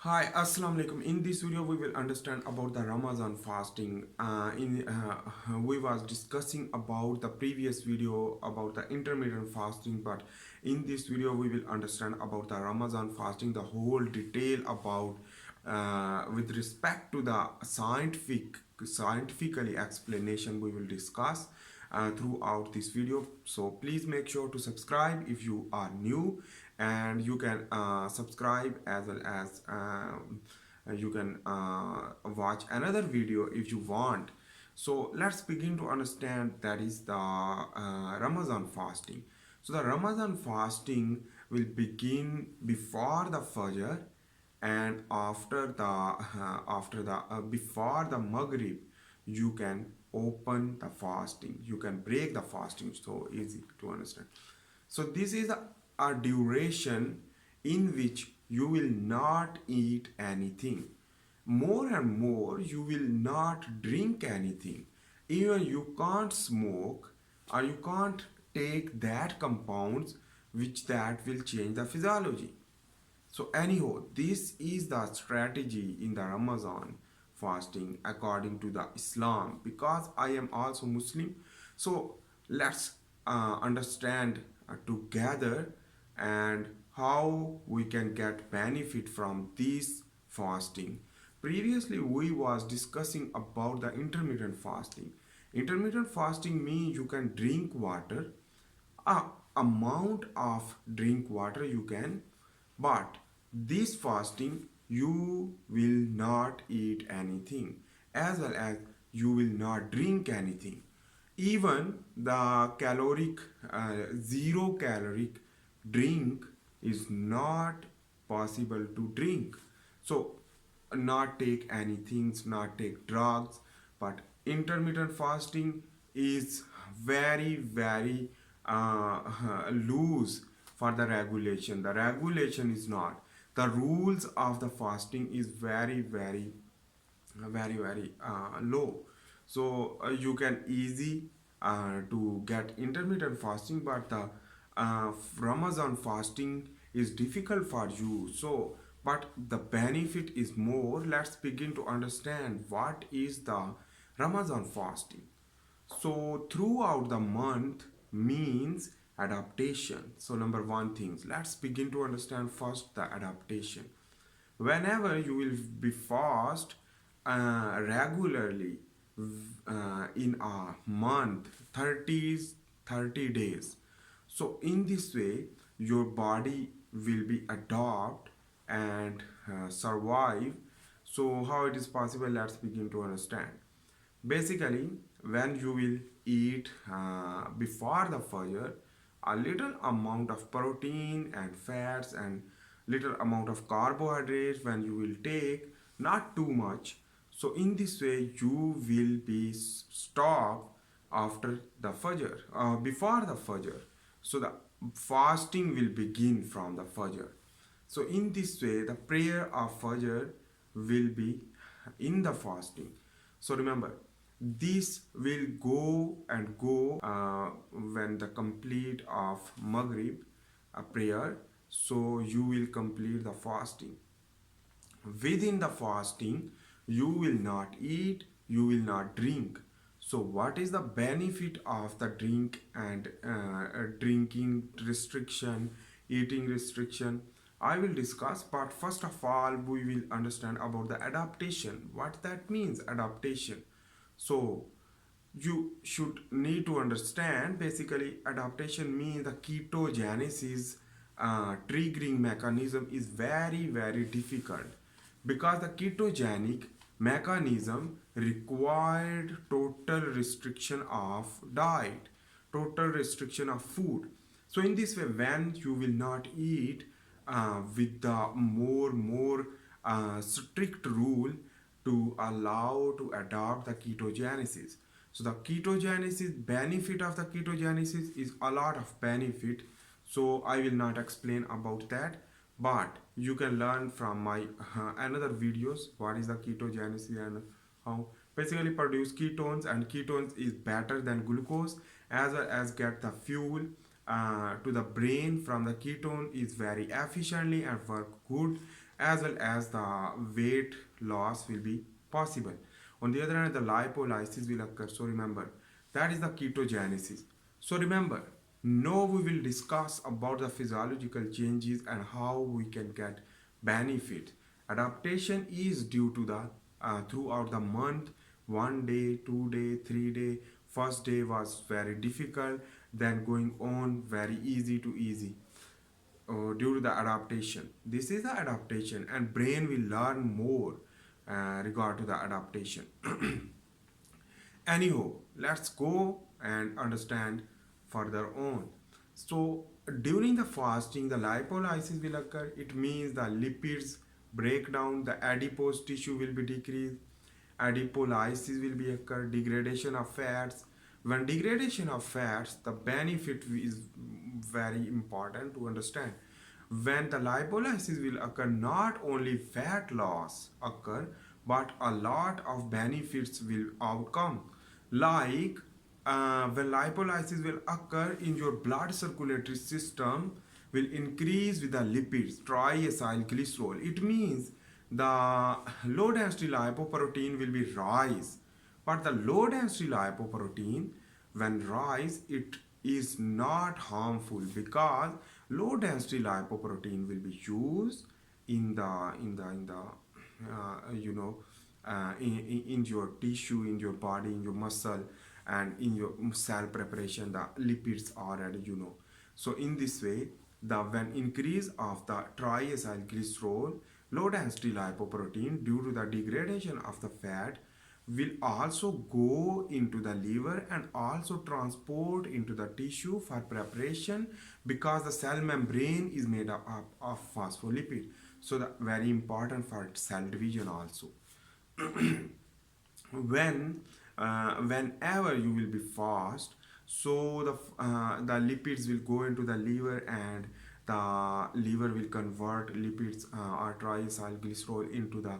Hi, Assalamu alaikum. In this video, we will understand about the Ramadan fasting. We was discussing about the previous video about the intermittent fasting, but in this video, we will understand about the Ramadan fasting, the whole detail about with respect to the scientifically explanation we will discuss throughout this video. So please make sure to subscribe if you are new, and you can subscribe as well as you can watch another video if you want. So let's begin to understand that is the Ramadan fasting. So the Ramadan fasting will begin before the Fajr, and after the before the Maghrib you can open the fasting, you can break the fasting. So easy to understand. So this is a duration in which you will not eat anything. More and more, you will not drink anything. Even you can't smoke, or you can't take that compounds which that will change the physiology. So anyhow, this is the strategy in the Ramadan fasting according to the Islam, because I am also Muslim. So let's understand together and how we can get benefit from this fasting. Previously we was discussing about the intermittent fasting. Intermittent fasting means you can drink water, a amount of drink water you can, but this fasting you will not eat anything, as well as you will not drink anything. Even the caloric zero caloric drink is not possible to drink. So not take anything, not take drugs, but intermittent fasting is very uh, loose for the regulation. The regulation is not. The rules of the fasting is very low. So you can easy to get intermittent fasting, but the Ramadan fasting is difficult for you. So but the benefit is more. Let's begin to understand what is the Ramadan fasting. So throughout the month means adaptation. So number one things, let's begin to understand first the adaptation. Whenever you will be fast regularly in a month, 30 days. So in this way, your body will be adopt and survive. So how it is possible? Let's begin to understand. Basically, when you will eat before the fajr, a little amount of protein and fats and little amount of carbohydrates when you will take, not too much. So in this way, you will be stopped after the fajr, before the fajr. So the fasting will begin from the fajr. So in this way, the prayer of fajr will be in the fasting. So remember, this will go and go when the complete of Maghrib prayer. So you will complete the fasting. Within the fasting, you will not eat, you will not drink. So what is the benefit of the drink and drinking restriction, eating restriction? I will discuss, but first of all we will understand about the adaptation, what that means, adaptation. So you should need to understand, basically adaptation means the ketogenesis triggering mechanism is very difficult, because the ketogenic mechanism required total restriction of diet, total restriction of food. So in this way, when you will not eat with the more strict rule to allow to adopt the ketogenesis. So the ketogenesis, benefit of the ketogenesis is a lot of benefit. So I will not explain about that, but you can learn from my another videos what is the ketogenesis and how basically produce ketones, and ketones is better than glucose, as well as get the fuel to the brain from the ketone is very efficiently and work good as well as the weight loss will be possible. On the other hand, the lipolysis will occur. So remember, that is the ketogenesis. So remember, now we will discuss about the physiological changes and how we can get benefit. Adaptation is due to the throughout the month. 1 day, 2 day, 3 day. First day was very difficult, then going on very easy to easy due to the adaptation. This is the adaptation, and brain will learn more regard to the adaptation. Anyhow, let's go and understand further on. So, during the fasting, the lipolysis will occur. It means the lipids break down, the adipose tissue will be decreased, adipolysis will be occur, degradation of fats. When degradation of fats, the benefit is very important to understand. When the lipolysis will occur, not only fat loss occur, but a lot of benefits will outcome. Like when lipolysis will occur in your blood circulatory system will increase with the lipids, triacyl glycerol. It means the low density lipoprotein will be rise, but the low density lipoprotein when rise it is not harmful because low density lipoprotein will be used in the you know in your tissue, in your body, in your muscle, and in your cell preparation the lipids already so in this way the when increase of the triacylglycerol, low density lipoprotein due to the degradation of the fat will also go into the liver and also transport into the tissue for preparation because the cell membrane is made up of phospholipid, so the very important for cell division also. Whenever you will be fast, so the lipids will go into the liver and the liver will convert lipids or triacylglycerol into the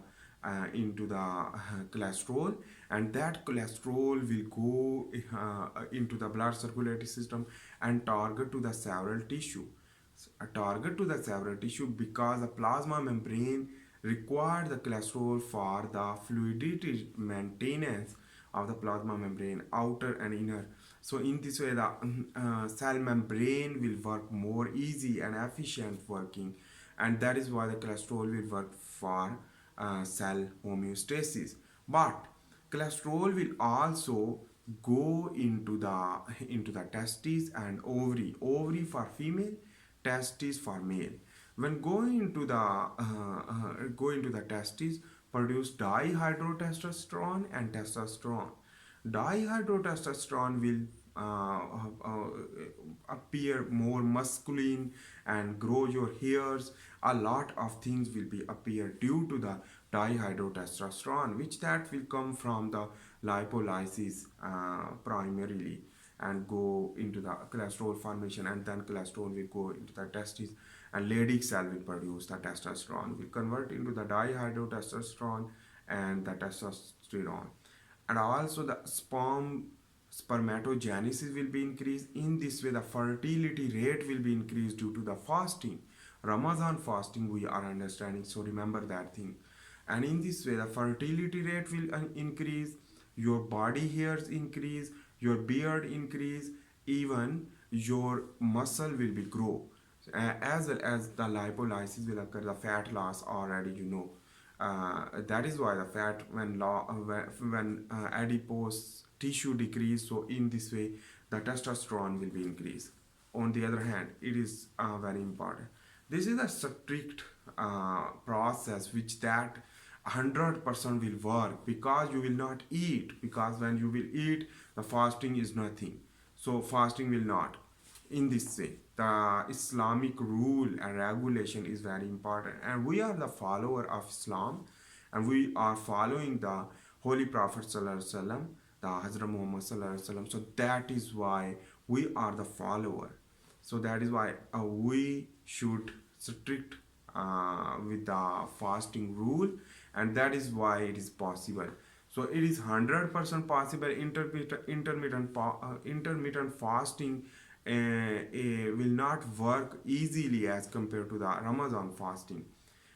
cholesterol, and that cholesterol will go into the blood circulatory system and target to the several tissue, a target to the several tissue because the plasma membrane required the cholesterol for the fluidity maintenance of the plasma membrane, outer and inner. So in this way, the cell membrane will work more easy and efficient working, and that is why the cholesterol will work for cell homeostasis. But cholesterol will also go into the testes and ovary for female, testes for male. When go into the testes, produce dihydrotestosterone and testosterone. Dihydrotestosterone will appear more masculine and grow your hairs. A lot of things will be appear due to the dihydrotestosterone, which that will come from the lipolysis primarily and go into the cholesterol formation, and then cholesterol will go into the testes and Leydig cell will produce the testosterone, will convert into the dihydrotestosterone and the testosterone, and also the spermatogenesis will be increased. In this way the fertility rate will be increased due to the fasting. Ramadan fasting we are understanding, so remember that thing. And in this way the fertility rate will increase, your body hairs increase, your beard increase, even your muscle will be grow. As well as the lipolysis will occur, the fat loss already that is why the fat when adipose tissue decrease, so in this way the testosterone will be increased. On the other hand, it is very important. This is a strict process which that 100% will work because you will not eat, because when you will eat the fasting is nothing, so fasting will not. In this way the Islamic rule and regulation is very important, and we are the follower of Islam, and we are following the Holy Prophet Sallallahu Alaihi Wasallam, the Hazrat Muhammad Sallallahu Alaihi Wasallam. So that is why we are the follower. So that is why we should strict with the fasting rule, and that is why it is possible. So it is 100% possible. Intermittent fasting will not work easily as compared to the Ramadan fasting.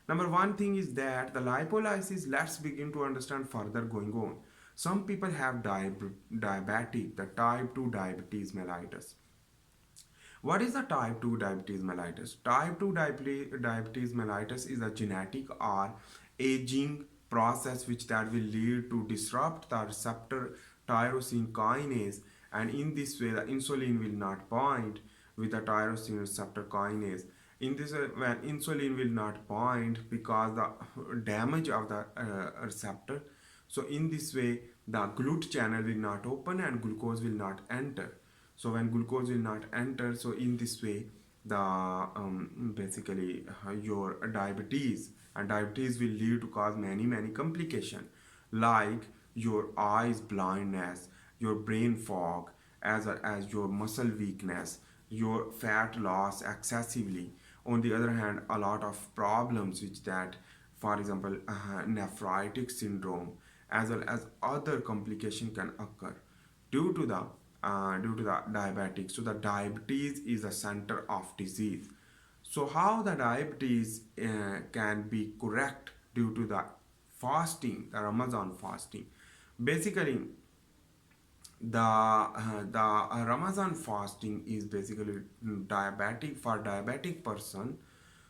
Number one thing is that the lipolysis, let's begin to understand further going on. Some people have diabetic, the type 2 diabetes mellitus. What is the type 2 diabetes mellitus? Type 2 diabetes mellitus is a genetic or aging process which that will lead to disrupt the receptor tyrosine kinase, and in this way the insulin will not bind with the tyrosine receptor kinase. In this way, when insulin will not bind because the damage of the receptor, so in this way the GLUT channel will not open and glucose will not enter. So when glucose will not enter, so in this way the basically your diabetes, and diabetes will lead to cause many complications like your eyes blindness, your brain fog, as well as your muscle weakness, your fat loss excessively. On the other hand, a lot of problems which that, for example, nephritic syndrome, as well as other complication can occur due to the diabetic. So the diabetes is the center of disease. So how the diabetes can be correct due to the fasting, the Ramadan fasting. Basically, the Ramadan fasting is basically diabetic for diabetic person.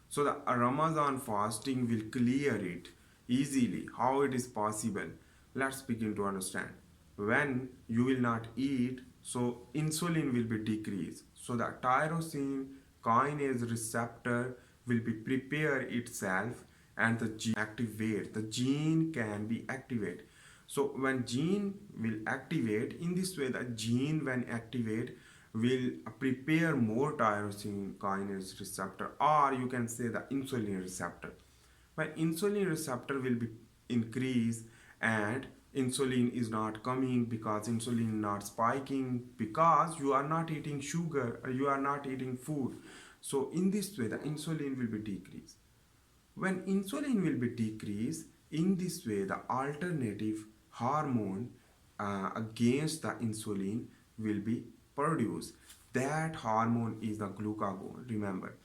So the Ramadan fasting will clear it easily. How it is possible? Let's begin to understand. When you will not eat, so insulin will be decreased. So the tyrosine kinase receptor will be prepare itself, and the gene activate. The gene can be activated. So when gene will activate, in this way the gene when activate will prepare more tyrosine kinase receptor, or you can say the insulin receptor. When insulin receptor will be increase, and insulin is not coming because insulin not spiking because you are not eating sugar or you are not eating food. So in this way the insulin will be decreased. When insulin will be decreased, in this way the alternative hormone against the insulin will be produced. That hormone is the glucagon. Remember,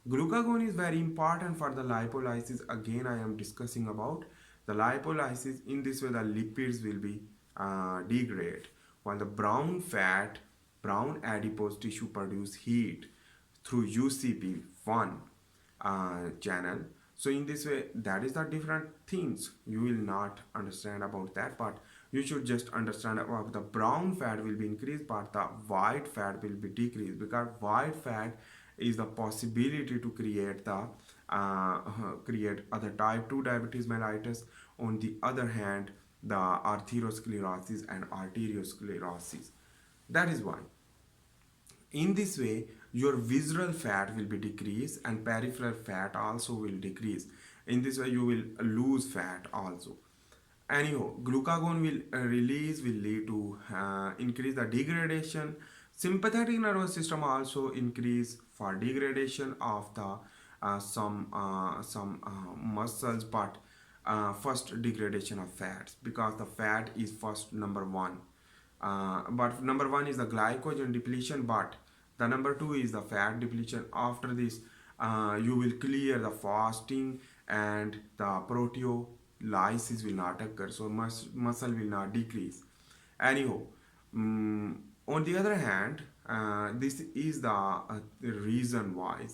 glucagon is very important for the lipolysis. Again, I am discussing about the lipolysis. In this way, the lipids will be degraded, while the brown adipose tissue produce heat through UCP1 channel. So in this way, that is the different things. You will not understand about that, but you should just understand about the brown fat will be increased, but the white fat will be decreased, because white fat is the possibility to create the create other type 2 diabetes mellitus. On the other hand, the atherosclerosis and arteriosclerosis. That is why in this way, your visceral fat will be decreased and peripheral fat also will decrease. In this way, you will lose fat also. Anyhow, glucagon will release will lead to increase the degradation. Sympathetic nervous system also increase for degradation of the some muscles, but first degradation of fats, because the fat is first number one. But number one is the glycogen depletion, but the number two is the fat depletion. After this, you will clear the fasting, and the proteolysis will not occur, so muscle will not decrease. Anyhow, on the other hand, this is the reason why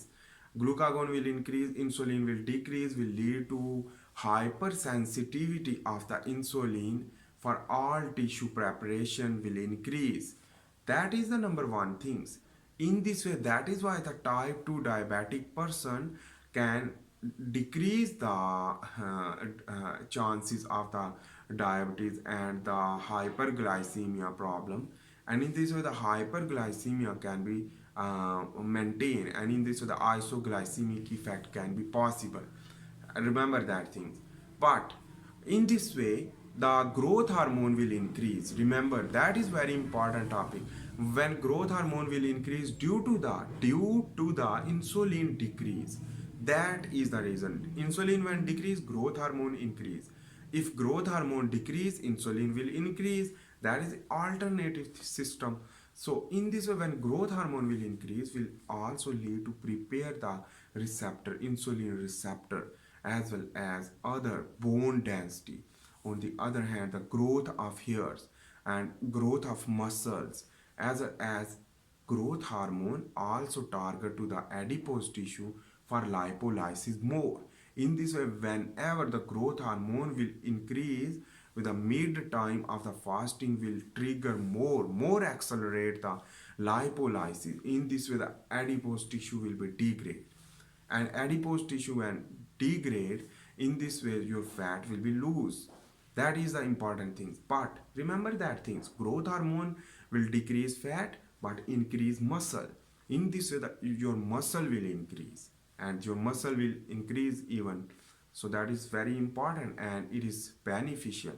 glucagon will increase, insulin will decrease, will lead to hypersensitivity of the insulin for all tissue preparation will increase. That is the number one things. In this way, that is why the type 2 diabetic person can decrease the chances of the diabetes and the hyperglycemia problem. And in this way the hyperglycemia can be maintained, and in this way the isoglycemic effect can be possible. Remember that thing. But in this way the growth hormone will increase. Remember, that is very important topic. When growth hormone will increase due to the insulin decrease. That is the reason. Insulin when decrease, growth hormone increase. If growth hormone decrease, insulin will increase. That is alternative system. So in this way, when growth hormone will increase, will also lead to prepare the receptor, insulin receptor, as well as other bone density. On the other hand, the growth of hairs and growth of muscles as well as growth hormone also target to the adipose tissue for lipolysis more. In this way, whenever the growth hormone will increase with the mid time of the fasting will trigger more accelerate the lipolysis. In this way, the adipose tissue will be degraded, and adipose tissue when degrade, in this way your fat will be loose. That is the important things, but remember that things growth hormone will decrease fat but increase muscle. In this way your muscle will increase, and your muscle will increase even. So that is very important and it is beneficial.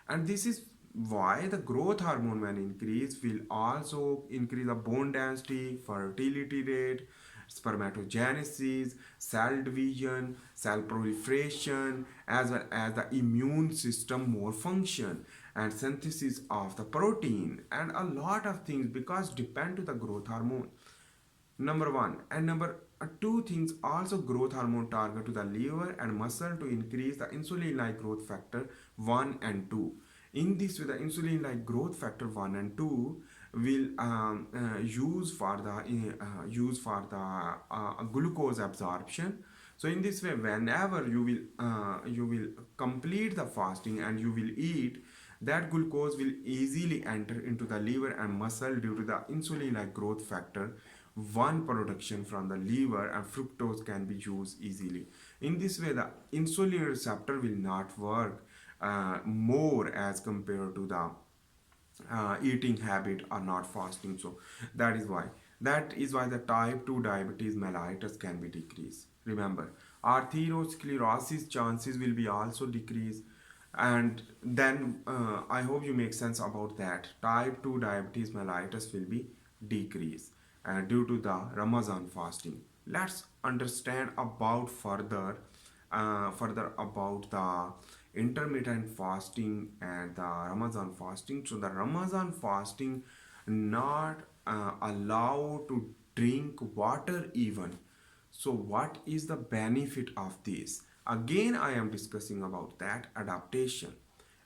And this is why the growth hormone when increase will also increase the bone density, fertility rate, spermatogenesis, cell division, cell proliferation, as well as the immune system more function and synthesis of the protein and a lot of things because depend to the growth hormone. Number one and number two things also growth hormone target to the liver and muscle to increase the insulin like growth factor 1 and 2. In this way the insulin like growth factor 1 and 2 will use for the glucose absorption. So in this way whenever you will complete the fasting and you will eat, that glucose will easily enter into the liver and muscle due to the insulin like growth factor 1 production from the liver, and fructose can be used easily. In this way the insulin receptor will not work more as compared to the eating habit or not fasting. So that is why the type 2 diabetes mellitus can be decreased. Remember, arteriosclerosis chances will be also decreased. And then I hope you make sense about that. Type 2 diabetes mellitus will be decreased due to the Ramadan fasting. Let's understand about further about the intermittent fasting and the Ramadan fasting. So the Ramadan fasting not allowed to drink water even. So what is the benefit of this? Again, I am discussing about that adaptation.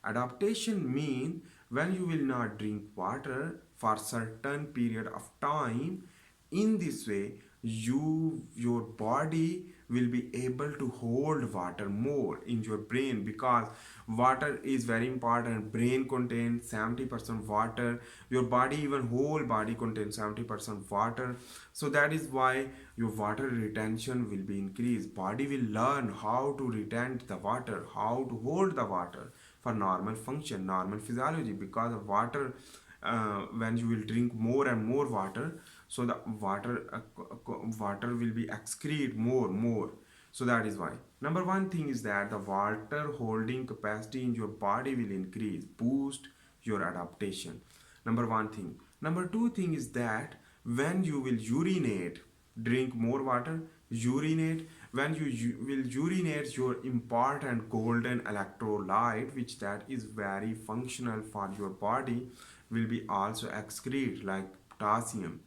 Adaptation mean when you will not drink water for certain period of time. In this way your body will be able to hold water more in your brain, because water is very important. Brain contains 70% water, your body even whole body contains 70% water. So that is why your water retention will be increased. Body will learn how to retain the water, how to hold the water for normal function, normal physiology, because of water. When you will drink more and more water, so the water will be excrete more. So that is why number one thing is that the water holding capacity in your body will increase, boost your adaptation. Number one thing. Number two thing is that when you will urinate, drink more water, urinate. When will urinate, your important golden electrolyte, which that is very functional for your body, will be also excrete like potassium.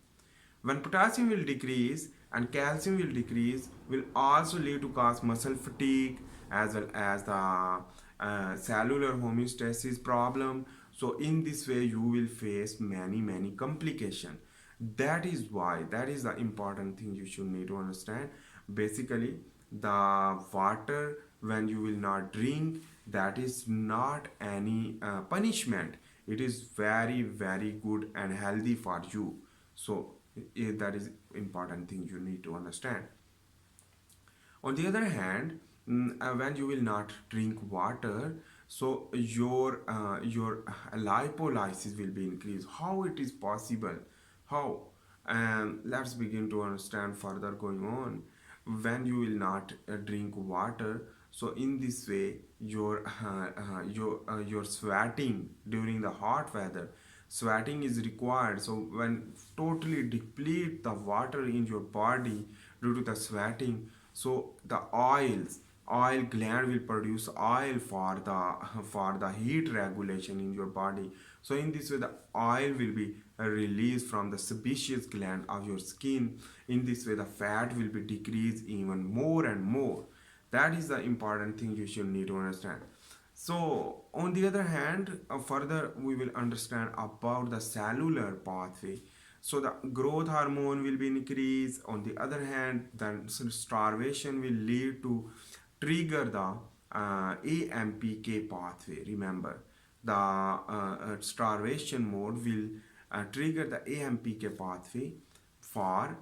When potassium will decrease and calcium will decrease, will also lead to cause muscle fatigue as well as the cellular homeostasis problem. So in this way you will face many complications. That is why that is the important thing you should need to understand. Basically, the water when you will not drink, that is not any punishment. It is very good and healthy for you. So that is important thing you need to understand. On the other hand, when you will not drink water, so your lipolysis will be increased. How it is possible? How? And let's begin to understand further going on. When you will not drink water, so in this way your sweating during the hot weather, sweating is required. So when totally deplete the water in your body due to the sweating, so the oil gland will produce oil for the heat regulation in your body. So in this way the oil will be released from the sebaceous gland of your skin. In this way the fat will be decreased even more and more. That is the important thing you should need to understand. So, on the other hand, further we will understand about the cellular pathway. So, the growth hormone will be increased. On the other hand, the starvation will lead to trigger the AMPK pathway. Remember, the starvation mode will trigger the AMPK pathway for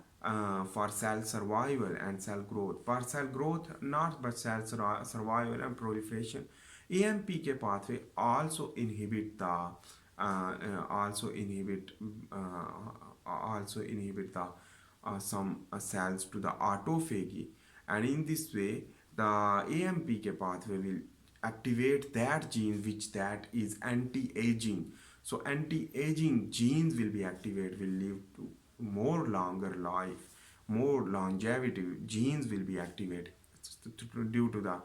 cell survival and cell growth. For cell growth, not but cell survival and proliferation. AMPK pathway also inhibit the also inhibit the some cells to the autophagy, and in this way the AMPK pathway will activate that gene which that is anti-aging. So anti-aging genes will be activated, will live to more longer life, more longevity. Genes will be activated due to the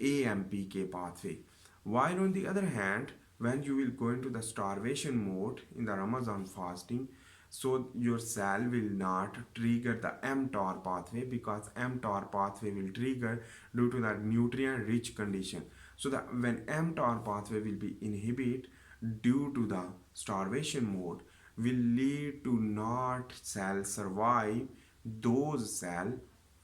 AMPK pathway. While on the other hand, when you will go into the starvation mode in the Ramadan fasting, so your cell will not trigger the mTOR pathway, because mTOR pathway will trigger due to the nutrient rich condition. So that when mTOR pathway will be inhibited due to the starvation mode, will lead to not cell survive, those cell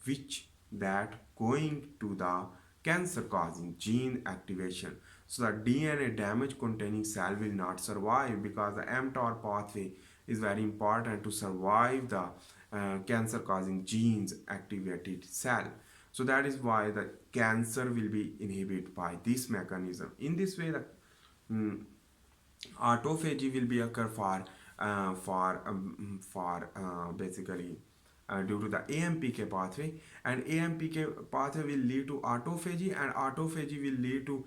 which that going to the cancer causing gene activation. So the DNA damage containing cell will not survive, because the mTOR pathway is very important to survive the cancer causing genes activated cell. So that is why the cancer will be inhibited by this mechanism. In this way, the mm, autophagy will be occur for basically due to the AMPK pathway, and AMPK pathway will lead to autophagy, and autophagy will lead to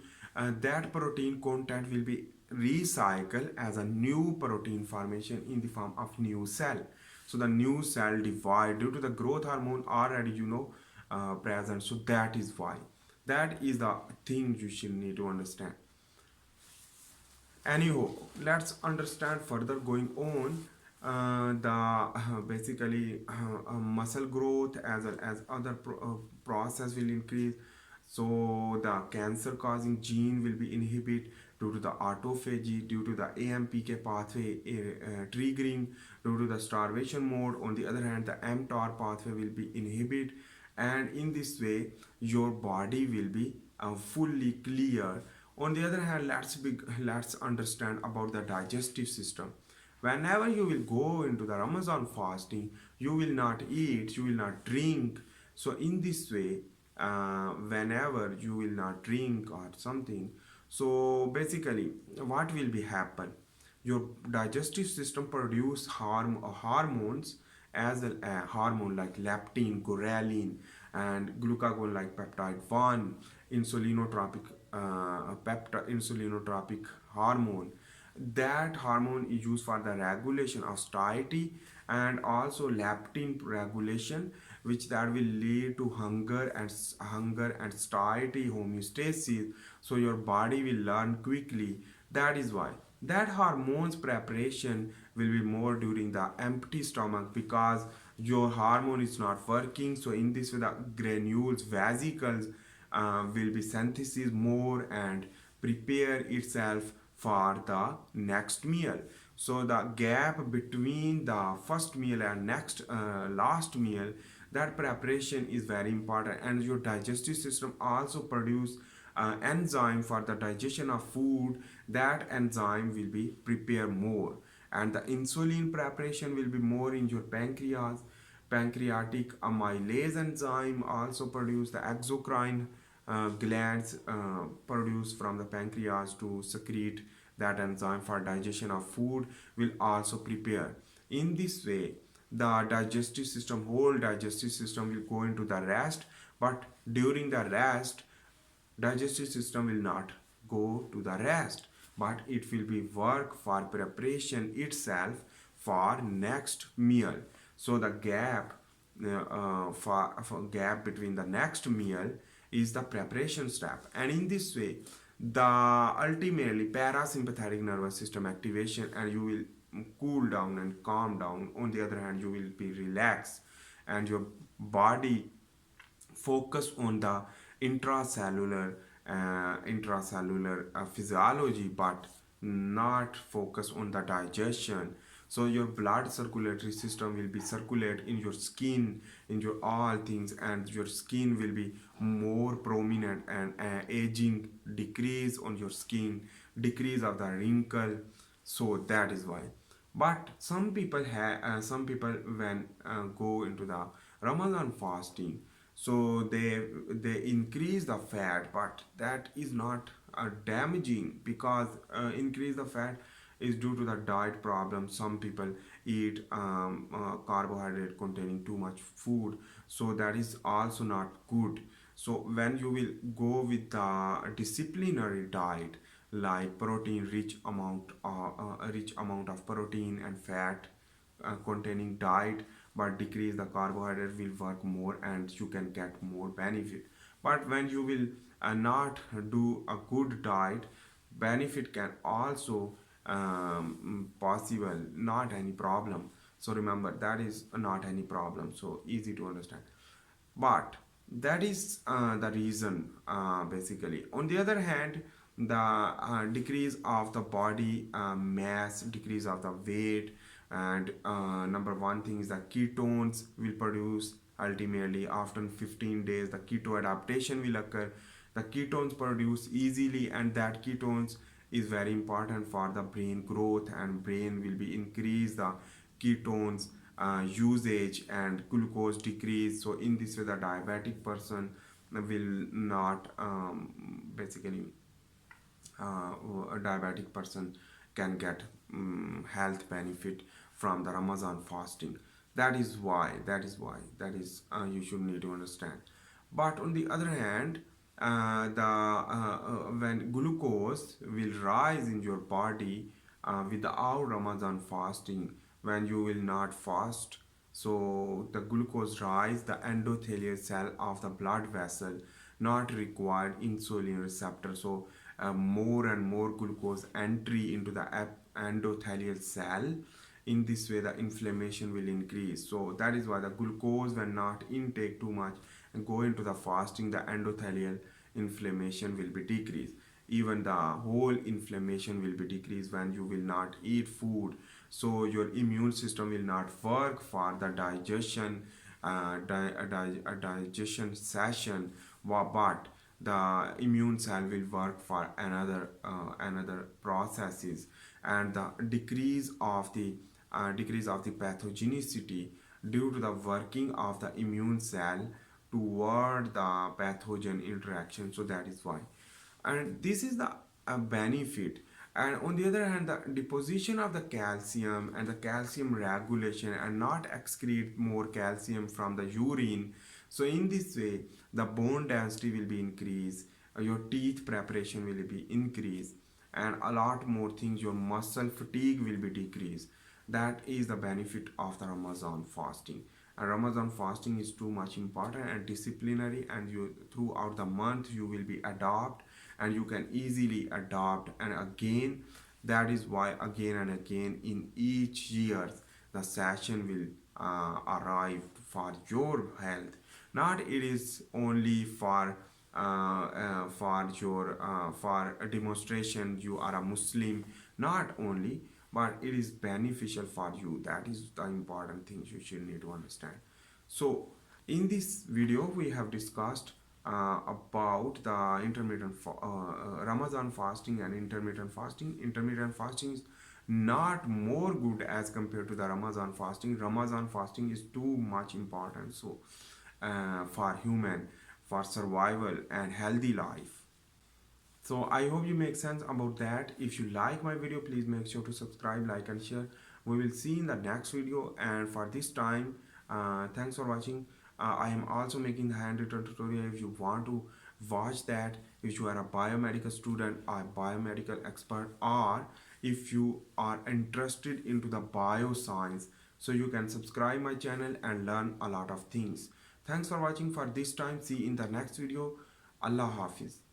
that protein content will be recycled as a new protein formation in the form of new cell. So the new cell divide due to the growth hormone already present. So that is why, that is the thing you should need to understand. Anyhow, let's understand further going on the basically muscle growth as well as other process will increase. So the cancer causing gene will be inhibited due to the autophagy, due to the AMPK pathway triggering, due to the starvation mode. On the other hand, the mTOR pathway will be inhibited, and in this way your body will be fully clear. On the other hand, let's understand about the digestive system. Whenever you will go into the Ramadan fasting, you will not eat, you will not drink. So in this way, whenever you will not drink or something, so basically what will be happen? Your digestive system produce hormones, as a hormone like leptin, ghrelin, and glucagon like peptide 1, insulinotropic insulinotropic hormone. That hormone is used for the regulation of satiety, and also leptin regulation, which that will lead to hunger and satiety homeostasis. So your body will learn quickly. That is why that hormones preparation will be more during the empty stomach, because your hormone is not working. So in this way the granules vesicles will be synthesis more and prepare itself for the next meal. So the gap between the first meal and next last meal, that preparation is very important. And your digestive system also produce enzyme for the digestion of food. That enzyme will be prepare more, and the insulin preparation will be more in your pancreas. Pancreatic amylase enzyme also produce the exocrine glands produce from the pancreas to secrete that enzyme for digestion of food will also prepare. In this way, the digestive system, whole digestive system will go into the rest, but during the rest, digestive system will not go to the rest, but it will be work for preparation itself for next meal. So the gap for gap between the next meal is the preparation step, and in this way the ultimately parasympathetic nervous system activation, and you will cool down and calm down. On the other hand, you will be relaxed, and your body focus on the intracellular physiology, but not focus on the digestion. So your blood circulatory system will be circulate in your skin, in your all things, and your skin will be more prominent, and aging decrease on your skin, decrease of the wrinkle. So that is why. But some people when go into the Ramadan fasting, so they increase the fat, but that is not damaging, because increase the fat is due to the diet problem. Some people eat carbohydrate containing too much food, so that is also not good. So when you will go with the disciplinary diet, like protein rich amount of protein and fat containing diet, but decrease the carbohydrate, will work more and you can get more benefit. But when you will not do a good diet, benefit can also possible, not any problem. So remember, that is not any problem, so easy to understand. But that is the reason, basically. On the other hand, the decrease of the body mass, decrease of the weight, and number one thing is the ketones will produce ultimately after 15 days. The keto adaptation will occur. The ketones produce easily, and that ketones is very important for the brain growth, and brain will be increase the ketones usage, and glucose decrease. So in this way, the diabetic person will not basically a diabetic person can get health benefit from the Ramadan fasting. That is you should need to understand. But on the other hand, when glucose will rise in your body without Ramadan fasting, when you will not fast, so the glucose rise, the endothelial cell of the blood vessel not required insulin receptor. So more and more glucose entry into the endothelial cell. In this way, the inflammation will increase. So that is why the glucose, when not intake too much and go into the fasting, the endothelial inflammation will be decreased. Even the whole inflammation will be decreased when you will not eat food. So your immune system will not work for the digestion, digestion session, but the immune cell will work for another processes. And the decrease of the pathogenicity due to the working of the immune cell toward the pathogen interaction. So that is why, and this is the benefit. And on the other hand, the deposition of the calcium and the calcium regulation, and not excrete more calcium from the urine. So in this way, the bone density will be increased, your teeth preparation will be increased, and a lot more things. Your muscle fatigue will be decreased. That is the benefit of the Ramadan fasting. And Ramadan fasting is too much important and disciplinary, and you throughout the month you will be adopt, and you can easily adopt. And again, that is why again and again in each year the session will arrive for your health. Not it is only for your for a demonstration you are a Muslim, not only, but it is beneficial for you. That is the important things you should need to understand. So in this video we have discussed about the Ramadan fasting and intermittent fasting. Intermittent fasting is not more good as compared to the Ramadan fasting. Ramadan fasting is too much important. So for human, for survival and healthy life. So I hope you make sense about that. If you like my video, please make sure to subscribe, like and share. We will see in the next video. And for this time, thanks for watching. I am also making the handwritten tutorial if you want to watch that. If you are a biomedical student or biomedical expert, or if you are interested into the bioscience, so you can subscribe my channel and learn a lot of things. Thanks for watching for this time. See you in the next video. Allah Hafiz.